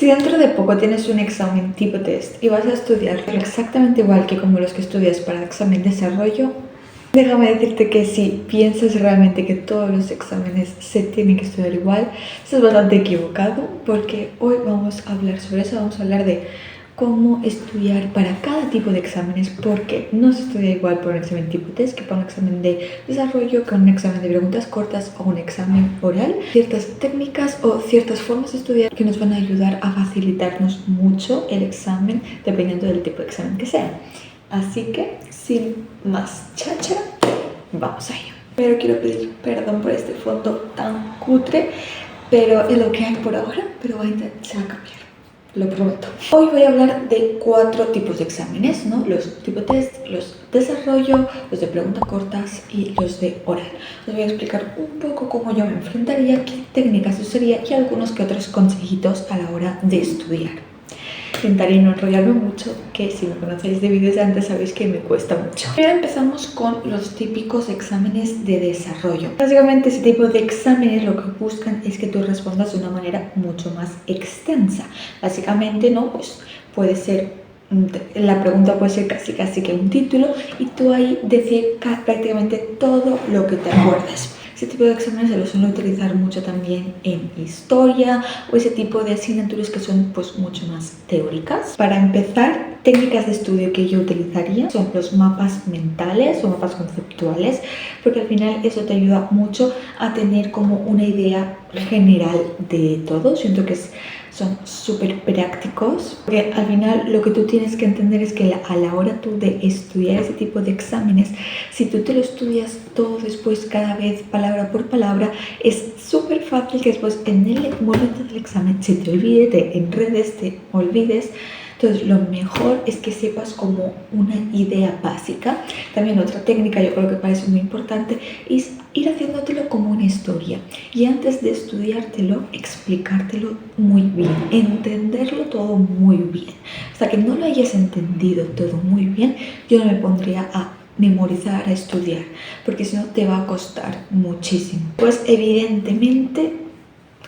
Si dentro de poco tienes un examen tipo test y vas a estudiar exactamente igual que como los que estudias para el examen de desarrollo, déjame decirte que si piensas realmente que todos los exámenes se tienen que estudiar igual, estás bastante equivocado, porque hoy vamos a hablar sobre eso. Vamos a hablar de cómo estudiar para cada tipo de exámenes, porque no se estudia igual por un examen tipo test que para un examen de desarrollo, que un examen de preguntas cortas o un examen oral. Ciertas técnicas o ciertas formas de estudiar que nos van a ayudar a facilitarnos mucho el examen dependiendo del tipo de examen que sea. Así que, sin más cháchara, vamos a ello. Pero quiero pedir perdón por este fondo tan cutre, pero es lo que hay por ahora, pero se va a cambiar. Lo prometo. Hoy voy a hablar de 4 tipos de exámenes, ¿no? Los tipo test, los de desarrollo, los de preguntas cortas y los de oral. Os voy a explicar un poco cómo yo me enfrentaría, qué técnicas usaría y algunos que otros consejitos a la hora de estudiar. Intentaré no enrollarme mucho, que si me conocéis de vídeos de antes sabéis que me cuesta mucho. Pero empezamos con los típicos exámenes de desarrollo. Básicamente ese tipo de exámenes lo que buscan es que tú respondas de una manera mucho más extensa. Básicamente, ¿no? Pues puede ser, la pregunta puede ser casi que un título y tú ahí decir prácticamente todo lo que te acuerdes. Ese tipo de exámenes se los suelen utilizar mucho también en historia o ese tipo de asignaturas que son pues mucho más teóricas. Para empezar, técnicas de estudio que yo utilizaría son los mapas mentales o mapas conceptuales, porque al final eso te ayuda mucho a tener como una idea general de todo. Siento que son súper prácticos, porque al final lo que tú tienes que entender es que a la hora tú de estudiar ese tipo de exámenes, si tú te lo estudias todo después cada vez palabra por palabra, es súper fácil que después en el momento del examen se te olvide, te enredes, te olvides. Entonces lo mejor es que sepas como una idea básica. También otra técnica, yo creo que parece muy importante, es ir haciéndotelo como una historia y antes de estudiártelo, explicártelo muy bien, entenderlo todo muy bien. Hasta que no lo hayas entendido todo muy bien, yo no me pondría a memorizar, a estudiar, porque si no te va a costar muchísimo. Pues evidentemente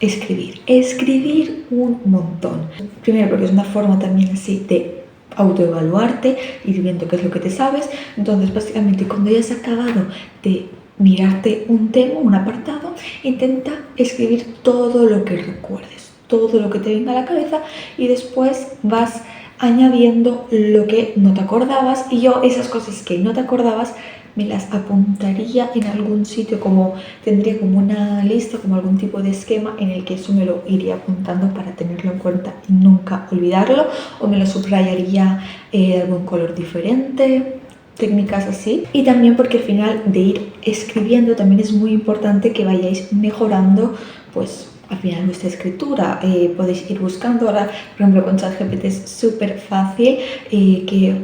escribir un montón. Primero porque es una forma también así de autoevaluarte, ir viendo qué es lo que te sabes. Entonces básicamente cuando ya has acabado de mirarte un tema, un apartado, intenta escribir todo lo que recuerdes, todo lo que te venga a la cabeza y después vas añadiendo lo que no te acordabas. Y yo esas cosas que no te acordabas me las apuntaría en algún sitio, como tendría como una lista, como algún tipo de esquema en el que eso me lo iría apuntando para tenerlo en cuenta y nunca olvidarlo, o me lo subrayaría de algún color diferente, técnicas así. Y también porque al final de ir escribiendo también es muy importante que vayáis mejorando pues al final vuestra escritura. Podéis ir buscando ahora, por ejemplo con ChatGPT es súper fácil que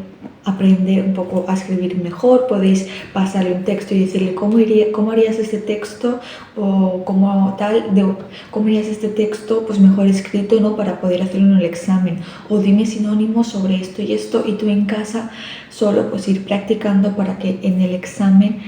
aprender un poco a escribir mejor. Podéis pasarle un texto y decirle cómo harías este texto, o cómo harías este texto pues mejor escrito, ¿no? Para poder hacerlo en el examen, o dime sinónimos sobre esto y esto, y tú en casa solo pues ir practicando para que en el examen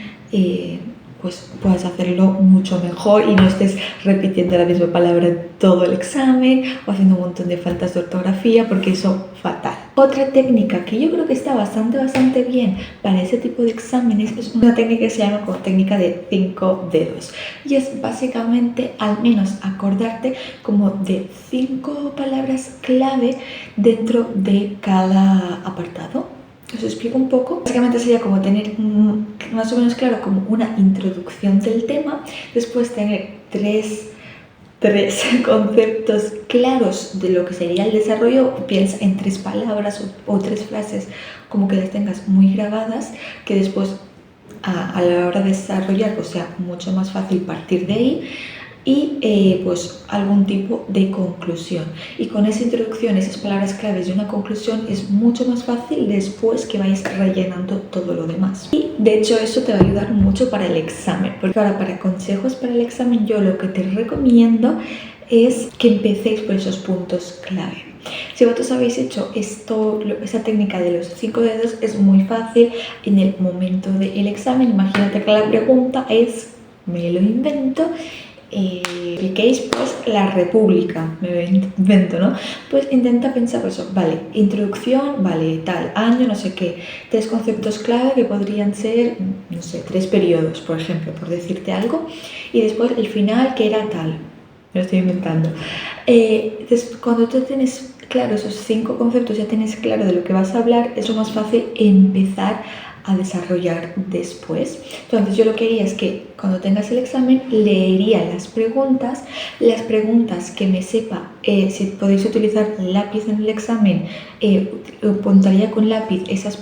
pues puedas hacerlo mucho mejor y no estés repitiendo la misma palabra en todo el examen o haciendo un montón de faltas de ortografía, porque eso fatal. Otra técnica que yo creo que está bastante bien para ese tipo de exámenes es una técnica que se llama como técnica de 5 dedos, y es básicamente al menos acordarte como de 5 palabras clave dentro de cada apartado. Os explico un poco. Básicamente sería como tener más o menos claro como una introducción del tema, después tener tres conceptos claros de lo que sería el desarrollo. Piensa en 3 palabras o 3 frases como que las tengas muy grabadas, que después a la hora de desarrollar pues sea mucho más fácil partir de ahí. Y pues algún tipo de conclusión, y con esa introducción, esas palabras claves y una conclusión es mucho más fácil después que vais rellenando todo lo demás. Y de hecho eso te va a ayudar mucho para el examen, porque ahora para consejos para el examen yo lo que te recomiendo es que empecéis por esos puntos clave. Si vosotros habéis hecho esa técnica de los 5 dedos, es muy fácil en el momento del examen. Imagínate que la pregunta es, me lo invento, expliquéis pues la República, me invento, ¿no? Pues intenta pensar pues, eso, vale, introducción, vale, tal, año, no sé qué, 3 conceptos clave que podrían ser, no sé, 3 periodos, por ejemplo, por decirte algo, y después el final que era tal, me lo estoy inventando. Cuando tú tienes claro esos 5 conceptos, ya tienes claro de lo que vas a hablar, es lo más fácil empezar a desarrollar después. Entonces yo lo que haría es que cuando tengas el examen leería las preguntas que me sepa, si podéis utilizar lápiz en el examen, apuntaría con lápiz esas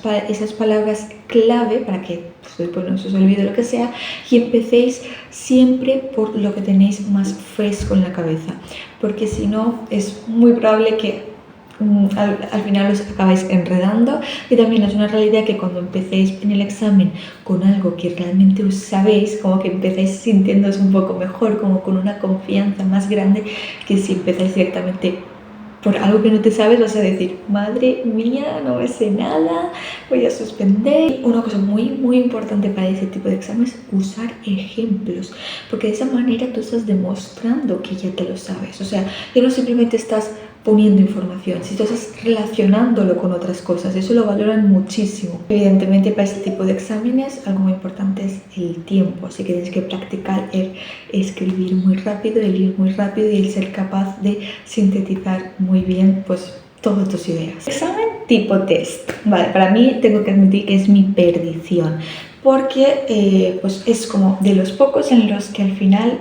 palabras clave para que pues, no se os olvide lo que sea, y empecéis siempre por lo que tenéis más fresco en la cabeza, porque si no es muy probable que al final os acabáis enredando, y también es una realidad que cuando empecéis en el examen con algo que realmente os sabéis, como que empezáis sintiéndoos un poco mejor, como con una confianza más grande, que si empezáis directamente por algo que no te sabes, vas a decir, madre mía, no me sé nada, voy a suspender. Una cosa muy importante para ese tipo de exámenes es usar ejemplos, porque de esa manera tú estás demostrando que ya te lo sabes. O sea, ya no simplemente estás poniendo información, si tú estás relacionándolo con otras cosas, eso lo valoran muchísimo. Evidentemente para este tipo de exámenes algo muy importante es el tiempo, así que tienes que practicar el escribir muy rápido, el ir muy rápido y el ser capaz de sintetizar muy bien pues todas tus ideas. Examen tipo test, vale, para mí tengo que admitir que es mi perdición, porque pues es como de los pocos en los que al final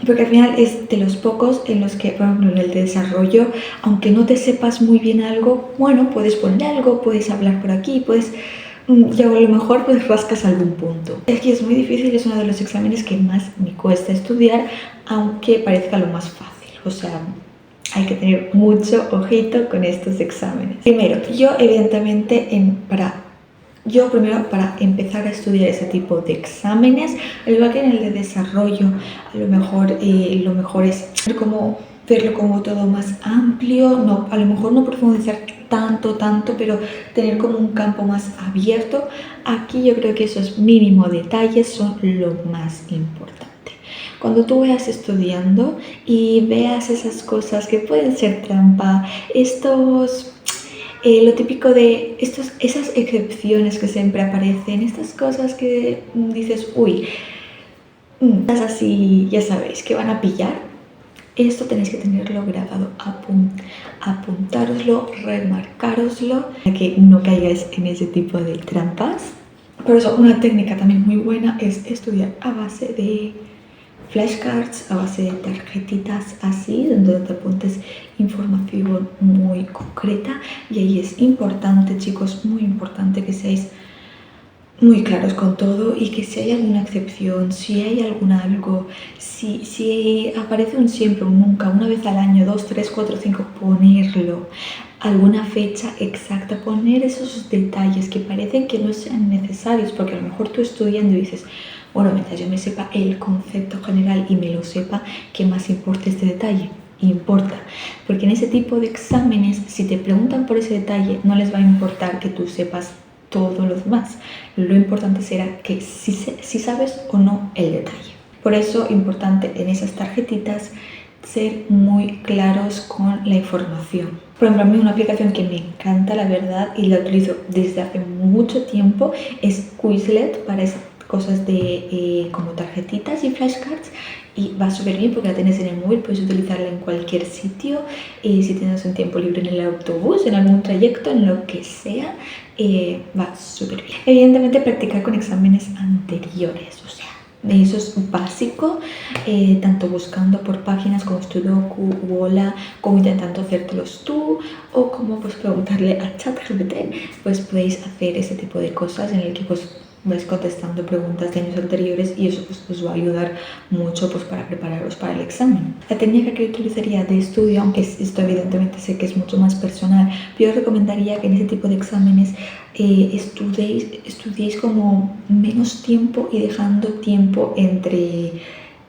porque al final es de los pocos en los que, por ejemplo, en el desarrollo, aunque no te sepas muy bien algo, bueno, puedes poner algo, puedes hablar por aquí, y a lo mejor pues rascas algún punto. Es que es muy difícil, es uno de los exámenes que más me cuesta estudiar, aunque parezca lo más fácil. O sea, hay que tener mucho ojito con estos exámenes. Primero, yo evidentemente primero para empezar a estudiar ese tipo de exámenes, al igual que en el de desarrollo, a lo mejor lo mejor es verlo como todo más amplio, a lo mejor no profundizar tanto, pero tener como un campo más abierto. Aquí yo creo que esos mínimos detalles son lo más importante. Cuando tú vayas estudiando y veas esas cosas que pueden ser trampa, lo típico de esas excepciones que siempre aparecen, estas cosas que dices, uy, estás así, ya sabéis, que van a pillar. Esto tenéis que tenerlo grabado, apuntároslo, remarcároslo, para que no caigáis en ese tipo de trampas. Por eso, una técnica también muy buena es estudiar a base de flashcards, a base de tarjetitas así, donde te apuntes información muy concreta. Y ahí es importante, chicos, muy importante que seáis muy claros con todo, y que si hay alguna excepción, si hay algo, si aparece un siempre, un nunca, una vez al año, 2, 3, 4, 5, ponerlo, alguna fecha exacta, poner esos detalles que parecen que no sean necesarios, porque a lo mejor tú estudiando dices, bueno, mientras yo me sepa el concepto general y me lo sepa, ¿qué más importa este detalle? Importa, porque en ese tipo de exámenes, si te preguntan por ese detalle, no les va a importar que tú sepas todo lo demás. Lo importante será que si sabes o no el detalle. Por eso, importante en esas tarjetitas ser muy claros con la información. Por ejemplo, a mí una aplicación que me encanta, la verdad, y la utilizo desde hace mucho tiempo, es Quizlet, para esas cosas de como tarjetitas y flashcards, y va súper bien porque la tienes en el móvil, puedes utilizarla en cualquier sitio, y si tienes un tiempo libre en el autobús, en algún trayecto, en lo que sea, va súper bien. Evidentemente practicar con exámenes anteriores, o sea, eso es básico, tanto buscando por páginas como Sudoku, Wola, como intentando hacértelos tú, o como pues preguntarle a ChatGPT, pues podéis hacer ese tipo de cosas en el que pues vais contestando preguntas de años anteriores, y eso pues os va a ayudar mucho pues para prepararos para el examen. La técnica que yo utilizaría de estudio, aunque esto evidentemente sé que es mucho más personal, yo os recomendaría que en ese tipo de exámenes estudiéis como menos tiempo y dejando tiempo entre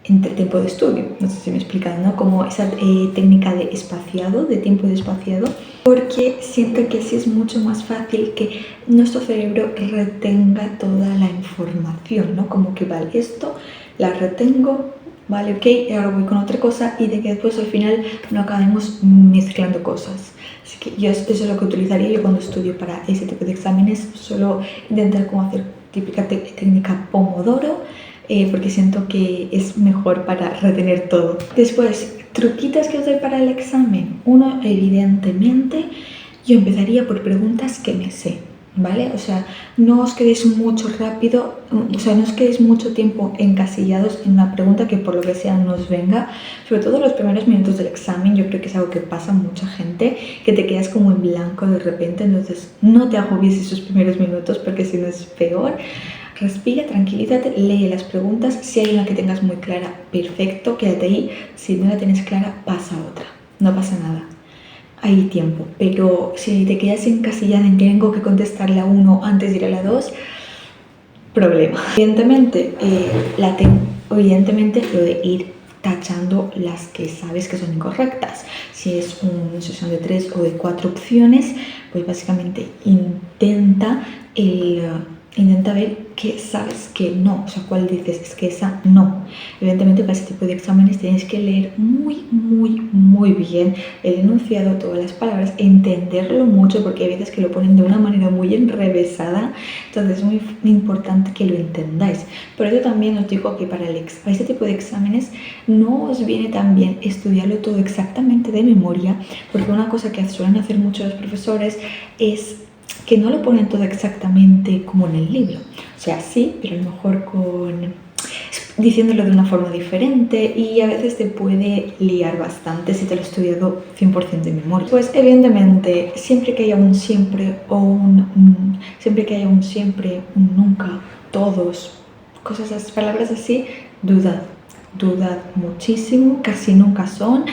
tiempo de estudio. No sé si me explican, ¿no? Como esa técnica de espaciado, de tiempo de espaciado, porque siento que así es mucho más fácil que nuestro cerebro retenga toda la información, ¿no? Como que vale, esto la retengo, vale, ok, y ahora voy con otra cosa y de que después al final no acabemos mezclando cosas. Así que yo eso es lo que utilizaría yo cuando estudio para ese tipo de exámenes, solo intentar como hacer típica técnica Pomodoro, porque siento que es mejor para retener todo. Después, truquitos que os doy para el examen. Uno, evidentemente, yo empezaría por preguntas que me sé, ¿vale? O sea, no os quedéis mucho rápido, o sea, no os quedéis mucho tiempo encasillados en una pregunta que por lo que sea no os venga. Sobre todo los primeros minutos del examen, yo creo que es algo que pasa a mucha gente, que te quedas como en blanco de repente, entonces no te agobies esos primeros minutos porque si no es peor. Respira, tranquilízate, lee las preguntas. Si hay una que tengas muy clara, perfecto, quédate ahí. Si no la tienes clara, pasa a otra. No pasa nada. Hay tiempo. Pero si te quedas encasillada en que tengo que contestar la 1 antes de ir a la 2, problema. Evidentemente lo de ir tachando las que sabes que son incorrectas. Si es una sesión de 3 o de 4 opciones, pues básicamente intenta ver qué sabes que no, o sea, cuál dices, es que esa no. Evidentemente para ese tipo de exámenes tienes que leer muy bien el enunciado, todas las palabras, entenderlo mucho porque hay veces que lo ponen de una manera muy enrevesada, entonces es muy importante que lo entendáis. Por eso también os digo que para este tipo de exámenes no os viene tan bien estudiarlo todo exactamente de memoria, porque una cosa que suelen hacer muchos los profesores es que no lo ponen todo exactamente como en el libro. O sea, sí, pero a lo mejor diciéndolo de una forma diferente y a veces te puede liar bastante si te lo has estudiado 100% de memoria. Pues evidentemente, siempre que haya un siempre o siempre que haya un siempre, un nunca, todos, palabras así, dudad muchísimo, casi nunca son.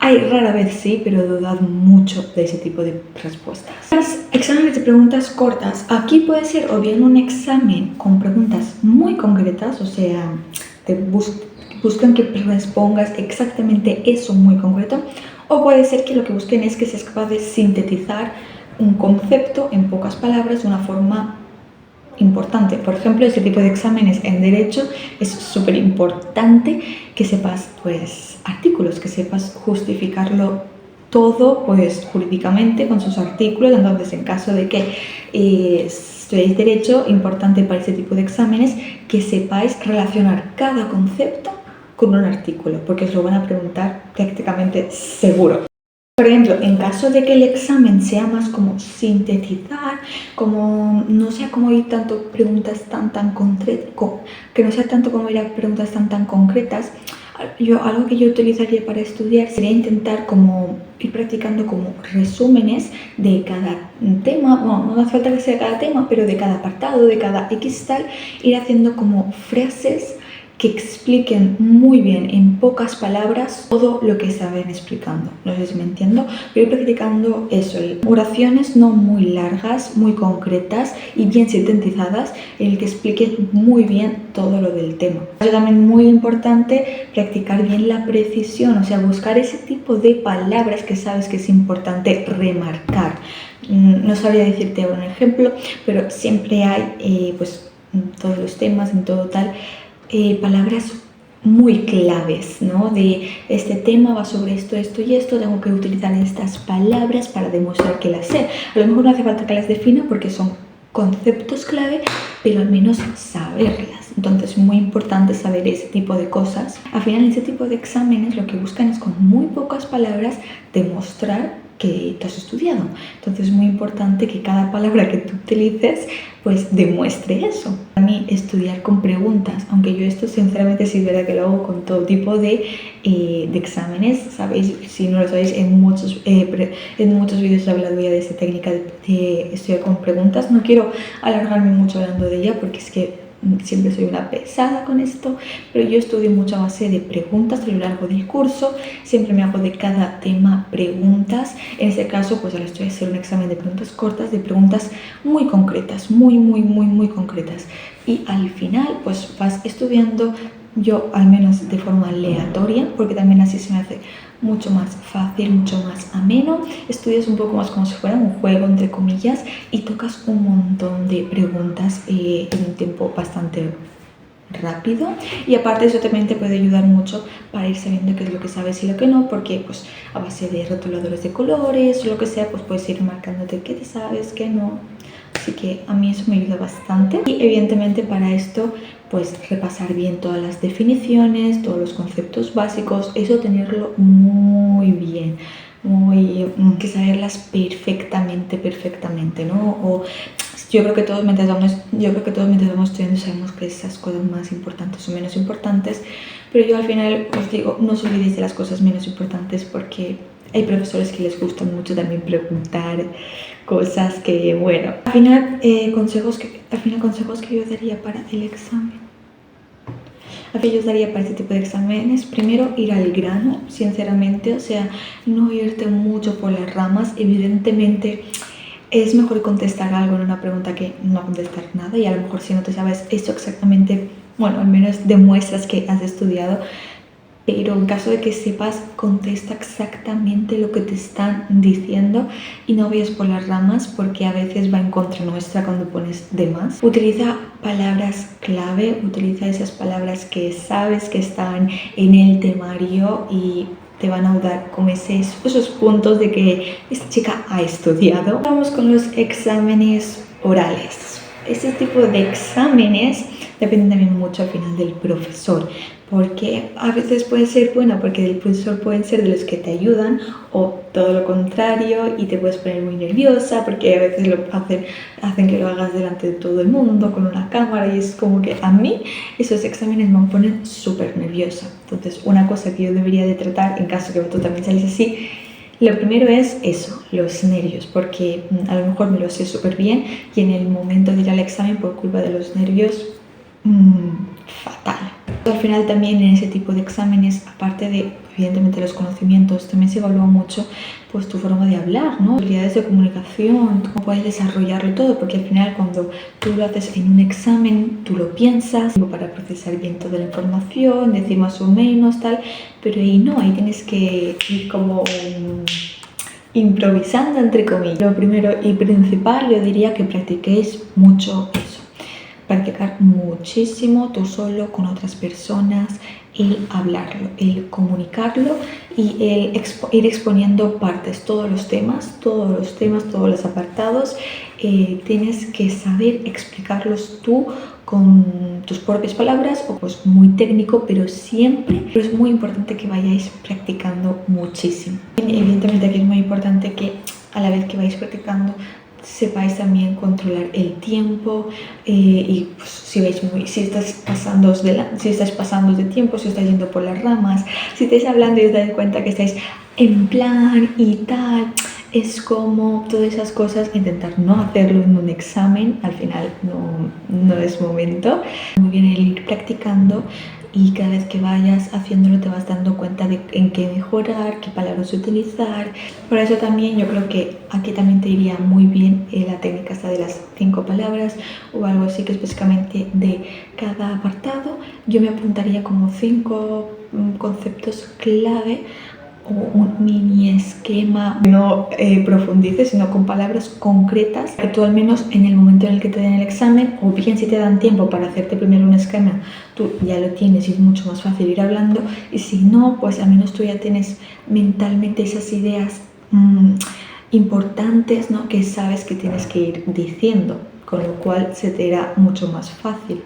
Hay rara vez sí, pero dudad mucho de ese tipo de respuestas. Los exámenes de preguntas cortas. Aquí puede ser o bien un examen con preguntas muy concretas, o sea, te buscan que respondas exactamente eso muy concreto, o puede ser que lo que busquen es que seas capaz de sintetizar un concepto en pocas palabras de una forma importante. Por ejemplo, este tipo de exámenes en derecho es súper importante que sepas pues artículos, que sepas justificarlo todo pues jurídicamente con sus artículos. Entonces, en caso de que estudiéis derecho, importante para este tipo de exámenes que sepáis relacionar cada concepto con un artículo, porque os lo van a preguntar prácticamente seguro. Por ejemplo, en caso de que el examen sea más como sintetizar, como no sea como ir tanto preguntas tan concretas, que no sea tanto como ir a preguntas tan concretas, algo que yo utilizaría para estudiar sería intentar como ir practicando como resúmenes de cada tema. Bueno, no hace falta que sea cada tema, pero de cada apartado, de cada X tal, ir haciendo como frases que expliquen muy bien en pocas palabras todo lo que saben explicando. No sé si me entiendo, pero ir practicando eso, oraciones no muy largas, muy concretas y bien sintetizadas, en el que expliquen muy bien todo lo del tema. Es también muy importante practicar bien la precisión, o sea, buscar ese tipo de palabras que sabes que es importante remarcar. No sabría decirte un ejemplo, pero siempre hay, pues, en todos los temas, en todo tal, palabras muy claves, ¿no? De este tema va sobre esto y esto, tengo que utilizar estas palabras para demostrar que las sé. A lo mejor no hace falta que las defina porque son conceptos clave, pero al menos saberlas. Entonces es muy importante saber ese tipo de cosas. Al final, ese tipo de exámenes lo que buscan es con muy pocas palabras demostrar que tú has estudiado. Entonces es muy importante que cada palabra que tú utilices pues demuestre eso. A mí estudiar con preguntas, aunque yo esto sinceramente sí es verdad que lo hago con todo tipo de exámenes, ¿sabéis? Si no lo sabéis, en muchos vídeos he hablado ya de esta técnica de estudiar con preguntas. No quiero alargarme mucho hablando de ella porque es que siempre soy una pesada con esto, pero yo estudio mucho a base de preguntas a lo largo del curso. Siempre me hago de cada tema preguntas. En este caso, pues ahora estoy a hacer un examen de preguntas cortas, de preguntas muy concretas, muy concretas. Y al final, pues vas estudiando, yo al menos de forma aleatoria, porque también así se me hace mucho más fácil, mucho más ameno. Estudias un poco más como si fuera un juego, entre comillas, y tocas un montón de preguntas en un tiempo bastante rápido, y aparte eso también te puede ayudar mucho para ir sabiendo qué es lo que sabes y lo que no, porque pues a base de rotuladores de colores o lo que sea, pues puedes ir marcándote qué te sabes, qué no. Así que a mí eso me ayuda bastante. Y evidentemente para esto pues repasar bien todas las definiciones, todos los conceptos básicos, eso tenerlo muy bien, que saberlas perfectamente, ¿no? O yo creo que todos mientras vamos estudiando sabemos que esas cosas más importantes o menos importantes, pero yo al final os digo, no os olvidéis de las cosas menos importantes, porque hay profesores que les gusta mucho también preguntar cosas que, bueno, al final consejos que yo daría para el examen. Yo os daría para este tipo de exámenes, primero ir al grano, sinceramente, o sea, no irte mucho por las ramas. Evidentemente es mejor contestar algo en una pregunta que no contestar nada, y a lo mejor si no te sabes esto exactamente, bueno, al menos demuestras que has estudiado, pero en caso de que sepas, contesta exactamente lo que te están diciendo y no vayas por las ramas, porque a veces va en contra nuestra cuando pones de más. Utiliza palabras clave, utiliza esas palabras que sabes que están en el temario y te van a dar como esos puntos de que esta chica ha estudiado. Vamos con los exámenes orales. Este tipo de exámenes dependen también mucho al final del profesor, porque a veces puede ser bueno, porque el profesor pueden ser de los que te ayudan, o todo lo contrario y te puedes poner muy nerviosa, porque a veces hacen que lo hagas delante de todo el mundo con una cámara, y es como que a mí esos exámenes me ponen súper nerviosa. Entonces, una cosa que yo debería de tratar, en caso que tú también salís así, lo primero es eso, los nervios, porque a lo mejor me lo sé súper bien y en el momento de ir al examen, por culpa de los nervios, fatal. Al final también en ese tipo de exámenes, aparte de evidentemente los conocimientos, también se evalúa mucho pues tu forma de hablar, ¿no? Habilidades de comunicación, cómo puedes desarrollarlo todo, porque al final cuando tú lo haces en un examen, tú lo piensas para procesar bien toda la información, decir más o menos tal, pero ahí no, ahí tienes que ir como improvisando, entre comillas. Lo primero y principal, yo diría que practiquéis mucho eso. Practicar muchísimo tú solo, con otras personas, el hablarlo, el comunicarlo y el ir exponiendo partes, todos los temas, todos los apartados. Tienes que saber explicarlos tú con tus propias palabras, o pues muy técnico, pero siempre es muy importante que vayáis practicando muchísimo. Evidentemente aquí es muy importante que a la vez que vais practicando sepáis también controlar el tiempo, y pues, si estáis pasando de tiempo, si estáis yendo por las ramas, si estáis hablando y os dais cuenta que estáis en plan y tal, es como todas esas cosas, intentar no hacerlo en un examen, al final no es momento. Muy bien el ir practicando, y cada vez que vayas haciéndolo te vas dando cuenta de en qué mejorar, qué palabras utilizar. Por eso también yo creo que aquí también te iría muy bien la técnica esta de las 5 palabras o algo así, que es básicamente de cada apartado. Yo me apuntaría como 5 conceptos clave, o un mini esquema, no profundices, sino con palabras concretas, que tú al menos en el momento en el que te den el examen, o bien si te dan tiempo para hacerte primero un esquema, tú ya lo tienes y es mucho más fácil ir hablando, y si no, pues al menos tú ya tienes mentalmente esas ideas importantes, ¿no?, que sabes que tienes que ir diciendo, con lo cual se te irá mucho más fácil.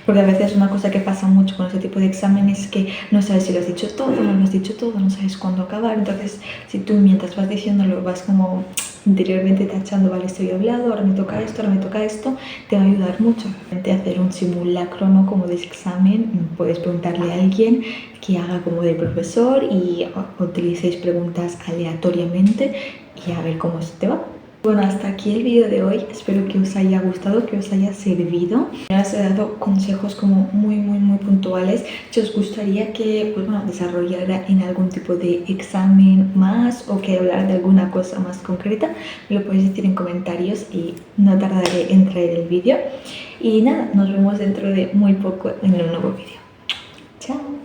Porque a veces una cosa que pasa mucho con este tipo de exámenes es que no sabes si lo has dicho todo, no lo has dicho todo, no sabes cuándo acabar. Entonces, si tú mientras vas diciéndolo vas como interiormente tachando, vale, estoy hablado, ahora me toca esto, te va a ayudar mucho. Hacer un simulacro, ¿no?, como de ese examen, puedes preguntarle a alguien que haga como de profesor y utilicéis preguntas aleatoriamente y a ver cómo se te va. Bueno, hasta aquí el vídeo de hoy. Espero que os haya gustado, que os haya servido. Os he dado consejos como muy puntuales. Si os gustaría que desarrollara en algún tipo de examen más, o que hablara de alguna cosa más concreta, me lo podéis decir en comentarios y no tardaré en traer el vídeo. Y nada, nos vemos dentro de muy poco en un nuevo vídeo. Chao.